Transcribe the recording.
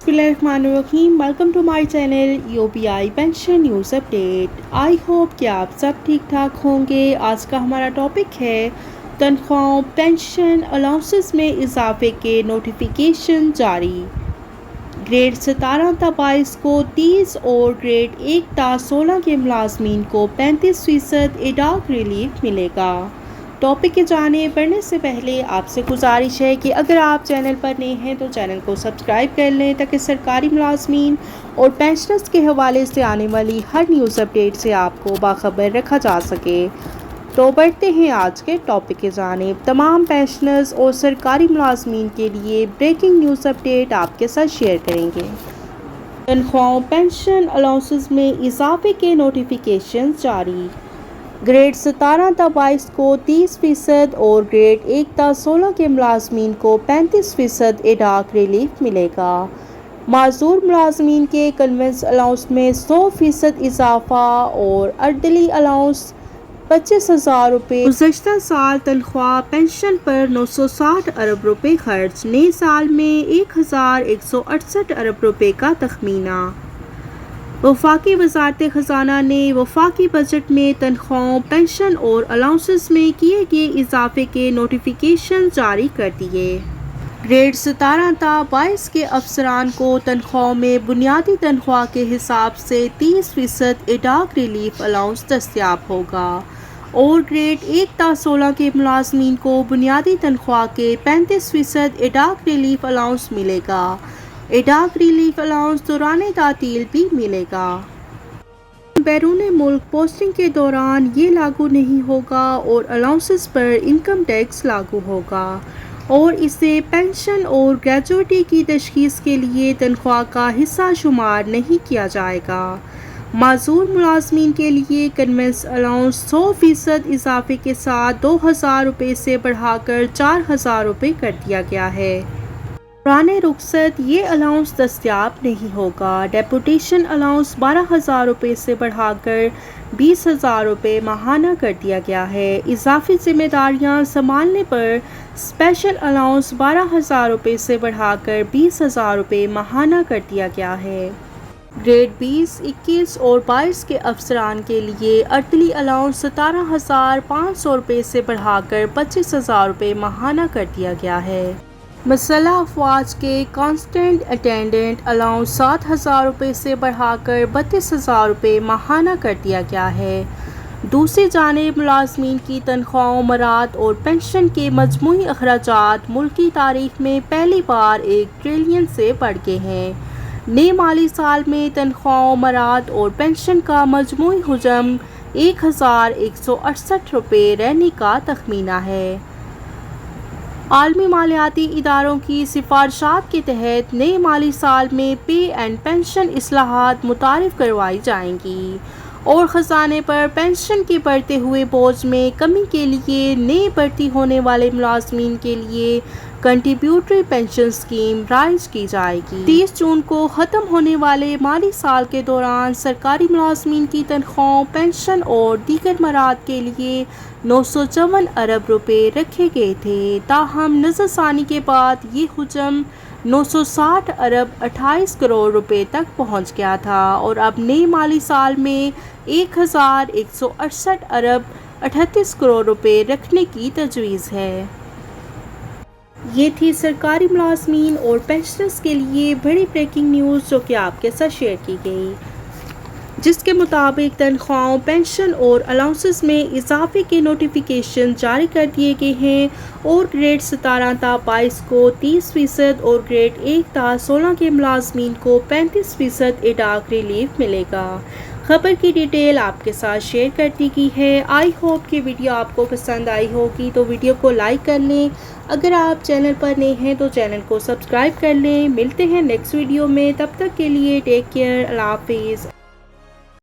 बिस्मिल्लाहिर्रहमानिर्रहीम। Welcome to my channel UPI pension news update. I hope कि आप सब ठीक ठाक होंगे। आज का हमारा टॉपिक है तनख्वाहों, पेंशन, अलाउंसेस में इजाफे के नोटिफिकेशन जारी। ग्रेड 17 ta 22 को 30 और ग्रेड 1 ta 16 के मुलाजमीन को 35% एडाक रिलीफ मिलेगा। टॉपिक के जाने बढ़ने से पहले आपसे गुजारिश है कि अगर आप चैनल पर नए हैं तो चैनल को सब्सक्राइब कर लें ताकि सरकारी मुलाजमीन और पेंशनर्स के हवाले से आने वाली हर न्यूज़ अपडेट से आपको बाखबर रखा जा सके। तो बढ़ते हैं आज के टॉपिक के जानिब। तमाम पेंशनर्स और सरकारी मुलाजमीन के लिए ब्रेकिंग न्यूज़ अपडेट आपके साथ शेयर करेंगे। तनख्वाहों, पेंशन, अलाउंसेस में इजाफे के नोटिफिकेशन जारी। ग्रेड 17 ta 22 को 30% और ग्रेड 1 ta 16 के मुलाजमीन को 35% एडाक रिलीफ मिलेगा। माजूर मुलाजमीन के कन्वेंस अलाउंस में 100% इजाफा और अर्दली अलाउंस 25,000 रुपये। गुज़श्ता साल तनख्वाह पेंशन पर 960 अरब रुपये खर्च, नए साल में 1168 अरब रुपये का तखमीना। वफाकी वज़ारत ख़ज़ाना ने वफाकी बजट में तनख्वाहों, पेंशन और अलाउंसेस में किए गए इजाफे के नोटिफिकेशन जारी कर दिए। ग्रेड 17 ta 22 के अफसरान को तनख्वाहों में बुनियादी तनख्वाह के हिसाब से 30% एडाक रिलीफ अलाउंस दस्तयाब होगा और ग्रेड 1 ta 16 के मुलाजमीन को बुनियादी तनख्वाह के 35% एडाक रिलीफ अलाउंस मिलेगा। एडाक रिलीफ अलाउंस दौरान तातील भी मिलेगा। बैरून मुल्क पोस्टिंग के दौरान ये लागू नहीं होगा और अलाउंसेस पर इनकम टैक्स लागू होगा और इसे पेंशन और ग्रेजुएटी की तशखीस के लिए तनख्वाह का हिस्सा शुमार नहीं किया जाएगा। माजूर मुलाजमीन के लिए कन्वेंस अलाउंस 100% इजाफे के साथ 2,000 रुपये से बढ़ाकर 4,000 रुपये कर दिया गया है। पुराने रुखसत ये अलाउंस दस्तयाब नहीं होगा। डेपुटेशन अलाउंस 12,000 रुपये से बढ़ाकर 20,000 रुपये माहाना कर दिया गया है। इजाफी जिम्मेदारियां संभालने पर स्पेशल अलाउंस 12,000 रुपये से बढ़ाकर 20,000 रुपये माहाना कर दिया गया है। ग्रेड 20, 21 और 22 के अफसरान के लिए अर्दली अलाउंस 17,500 रुपये से बढ़ाकर 25,000 रुपये माहाना कर दिया गया है। मसला अफवाज के कांस्टेंट अटेंडेंट अलाउंस 7,000 रुपये से बढ़ाकर 32,000 रुपये माहाना कर दिया गया है। दूसरी जानिब मुलाजमीन की तनख्वाहों, मराद और पेंशन के मजमूई अखराजात मुल्की तारीख में पहली बार 1 ट्रिलियन से बढ़ गए हैं। नए माली साल में तनख्वाहों, मराद और पेंशन का मजमूई हुजम 1,168 रुपये रहने का तखमीना है। आलमी मालियाती इदारों की सिफारिशात के तहत नए माली साल में पे एंड पेंशन इस्लाहात मुतारिफ करवाई जाएंगी और ख़जाने पर पेंशन के बढ़ते हुए बोझ में कमी के लिए नए भर्ती होने वाले मुलाजमीन के लिए कंट्रीब्यूटरी पेंशन स्कीम राइज की जाएगी। 30 जून को ख़त्म होने वाले माली साल के दौरान सरकारी मुलाजमीन की तनख्वाहों, पेंशन और दीगर मराद के लिए 954 अरब रुपये रखे गए थे। ताहम नज़रसानी के बाद ये हुजम 960 अरब 28 करोड़ रुपए तक पहुंच गया था और अब नए माली साल में 1,168 अरब 38 करोड़ रुपए रखने की तजवीज़ है। ये थी सरकारी मुलाजमीन और पेंशनर्स के लिए बड़ी ब्रेकिंग न्यूज़ जो कि आपके साथ शेयर की गई, जिसके मुताबिक तनख्वाहों, पेंशन और अलाउंसेस में इजाफे के नोटिफिकेशन जारी कर दिए गए हैं और ग्रेड 17 ta 22 को 30% और ग्रेड 1 ta 16 के मुलाजमीन को 35% एडाक रिलीफ मिलेगा। खबर की डिटेल आपके साथ शेयर कर दी गई है। आई होप कि वीडियो आपको पसंद आई होगी, तो वीडियो को लाइक कर लें। अगर आप चैनल पर नए हैं तो चैनल को सब्सक्राइब कर लें। मिलते हैं नेक्स्ट वीडियो में, तब तक के लिए टेक केयर, अल्लाह हाफिज़।